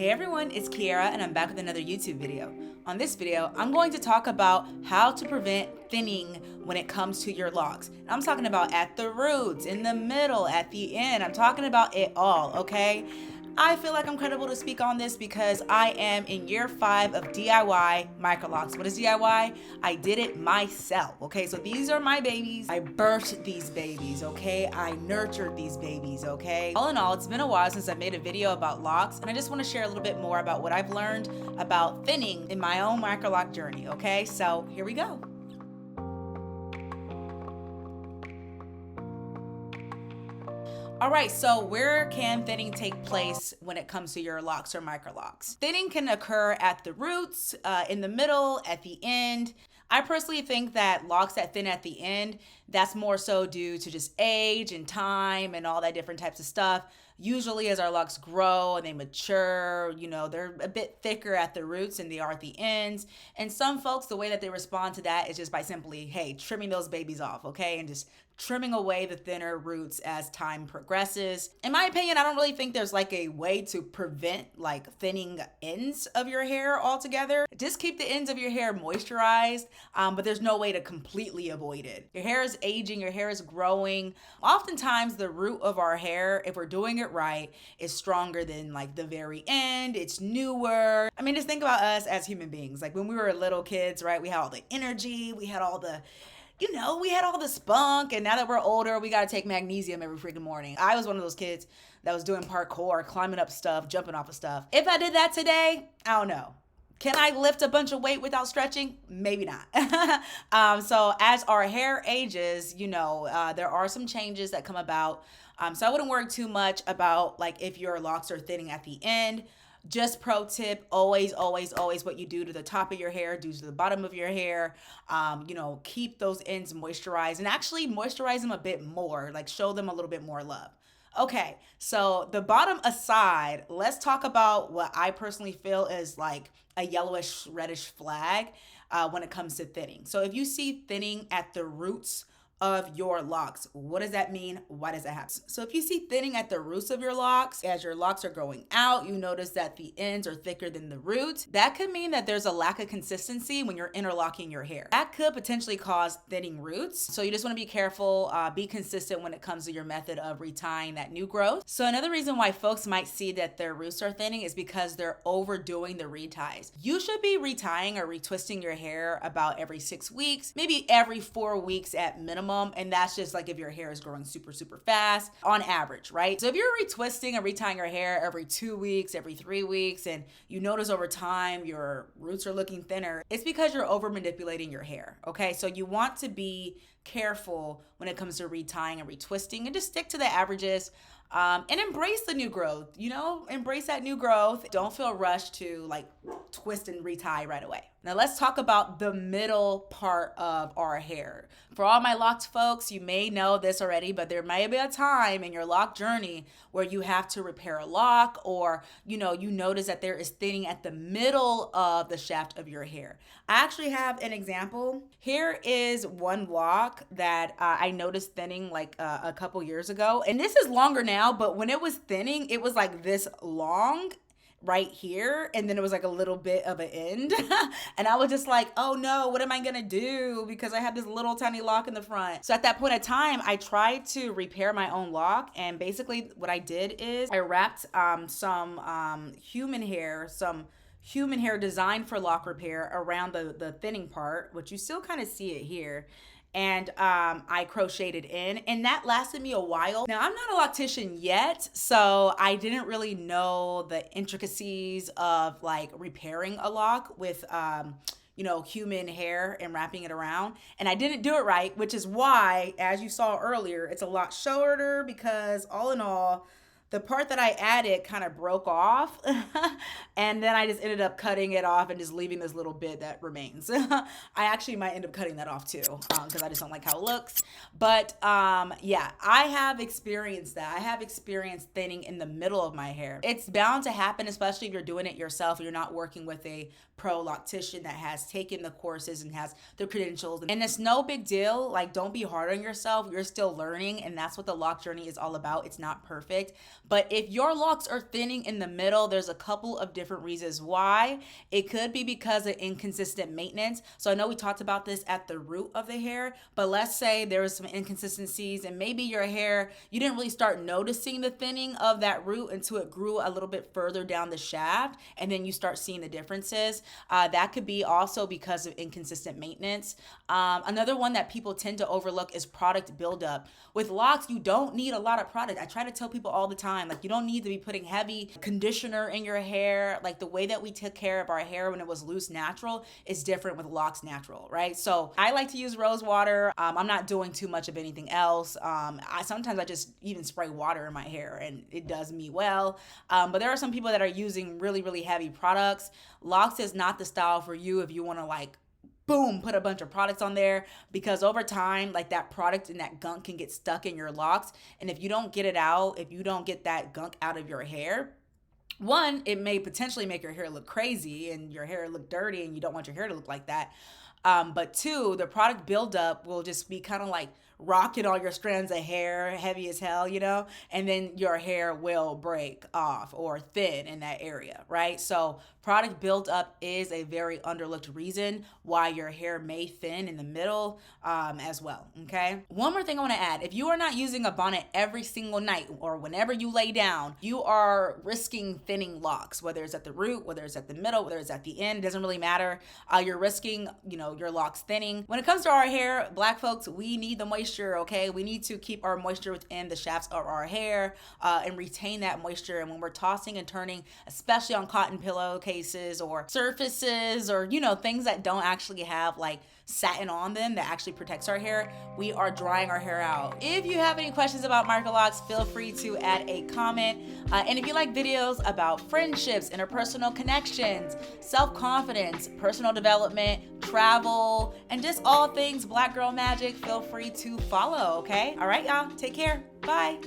Hey everyone, it's Keara and I'm back with another YouTube video. On this video, I'm going to talk about how to prevent thinning when it comes to your locks. I'm talking about at the roots, in the middle, at the end. I'm talking about it all, okay? I feel like I'm credible to speak on this because I am in year 5 of DIY Microlocs. What is DIY? I did it myself, okay? So these are my babies. I birthed these babies, okay? I nurtured these babies, okay? All in all, it's been a while since I made a video about locks, and I just want to share a little bit more about what I've learned about thinning in my own Microloc journey, okay? So here we go. All right, so where can thinning take place when it comes to your locks or microlocs? Thinning can occur at the roots, in the middle, at the end. I personally think that locks that thin at the end, that's more so due to just age and time and all that different types of stuff. Usually as our locks grow and they mature, you know, they're a bit thicker at the roots than they are at the ends. And some folks, the way that they respond to that is just by simply, hey, trimming those babies off, okay? And just trimming away the thinner roots as time progresses. In my opinion, I don't really think there's like a way to prevent like thinning ends of your hair altogether. Just keep the ends of your hair moisturized, but there's no way to completely avoid it. Your hair is aging, your hair is growing. Oftentimes the root of our hair, if we're doing it right, is stronger than like the very end. It's newer. I mean, just think about us as human beings. Like when we were little kids, right? We had all the energy, we had all the we had all the spunk, and now that we're older, we got to take magnesium every freaking morning. I was one of those kids that was doing parkour, climbing up stuff, jumping off of stuff. If I did that today, I don't know. Can I lift a bunch of weight without stretching? Maybe not. So as our hair ages, there are some changes that come about. So I wouldn't worry too much about like if your locks are thinning at the end. Just pro tip, always what you do to the top of your hair, do to the bottom of your hair. Keep those ends moisturized and actually moisturize them a bit more, like show them a little bit more love. Okay, so the bottom aside, let's talk about what I personally feel is like a yellowish reddish flag when it comes to thinning. So if you see thinning at the roots of your locks, what does that mean? Why does that happen? So if you see thinning at the roots of your locks, as your locks are growing out, you notice that the ends are thicker than the roots. That could mean that there's a lack of consistency when you're interlocking your hair. That could potentially cause thinning roots. So you just want to be careful, be consistent when it comes to your method of retying that new growth. So another reason why folks might see that their roots are thinning is because they're overdoing the reties. You should be retying or retwisting your hair about every 6 weeks, maybe every 4 weeks at minimum. And that's just like if your hair is growing super fast on average, right? So if you're retwisting and retying your hair every 2 weeks, every 3 weeks, and you notice over time your roots are looking thinner, it's because you're over manipulating your hair, okay? So you want to be careful when it comes to retying and retwisting and just stick to the averages. And embrace the new growth, embrace that new growth. Don't feel rushed to like twist and retie right away. Now let's talk about the middle part of our hair. For all my locked folks, you may know this already, but there may be a time in your lock journey where you have to repair a lock or, you notice that there is thinning at the middle of the shaft of your hair. I actually have an example. Here is one lock that I noticed thinning like a couple years ago. And this is longer now, but when it was thinning, it was like this long right here, and then it was like a little bit of an end. And I was just like, oh no, what am I gonna do? Because I have this little tiny lock in the front. So at that point in time, I tried to repair my own lock, and basically what I did is I wrapped some human hair designed for lock repair around the thinning part, which you still kind of see it here. And I crocheted in, and that lasted me a while. Now, I'm not a loctician yet, so I didn't really know the intricacies of like repairing a lock with human hair and wrapping it around. And I didn't do it right, which is why, as you saw earlier, it's a lot shorter because all in all, the part that I added kind of broke off and then I just ended up cutting it off and just leaving this little bit that remains. I actually might end up cutting that off too because I just don't like how it looks. But yeah, I have experienced that. I have experienced thinning in the middle of my hair. It's bound to happen, especially if you're doing it yourself. You're not working with a pro loctician that has taken the courses and has the credentials. And it's no big deal. Like, don't be hard on yourself. You're still learning, and that's what the lock journey is all about. It's not perfect. But if your locks are thinning in the middle, there's a couple of different reasons why. It could be because of inconsistent maintenance. So I know we talked about this at the root of the hair, but let's say there was some inconsistencies and maybe your hair, you didn't really start noticing the thinning of that root until it grew a little bit further down the shaft, and then you start seeing the differences. That could be also because of inconsistent maintenance. Another one that people tend to overlook is product buildup. With locks, you don't need a lot of product. I try to tell people all the time, like, you don't need to be putting heavy conditioner in your hair. Like, the way that we took care of our hair when it was loose natural is different with locks natural, right? So I like to use rose water. I'm not doing too much of anything else. Sometimes I just even spray water in my hair and it does me well. But there are some people that are using really, really heavy products. Locks is not the style for you if you want to, like, boom, put a bunch of products on there, because over time, like, that product and that gunk can get stuck in your locks. And if you don't get it out, if you don't get that gunk out of your hair, one, it may potentially make your hair look crazy and your hair look dirty, and you don't want your hair to look like that. But two, the product buildup will just be kind of like rocking all your strands of hair, heavy as hell, and then your hair will break off or thin in that area, right? So product buildup is a very underlooked reason why your hair may thin in the middle as well, okay? One more thing I want to add. If you are not using a bonnet every single night or whenever you lay down, you are risking thinning locks, whether it's at the root, whether it's at the middle, whether it's at the end, it doesn't really matter. You're risking, your locks thinning. When it comes to our hair, Black folks, we need the moisture, okay? We need to keep our moisture within the shafts of our hair and retain that moisture. And when we're tossing and turning, especially on cotton pillowcases or surfaces or, things that don't actually have like satin on them that actually protects our hair, we are drying our hair out. If you have any questions about Microlocs, feel free to add a comment. And if you like videos about friendships, interpersonal connections, self-confidence, personal development, travel, and just all things Black girl magic, feel free to follow, okay? All right, y'all, take care. Bye.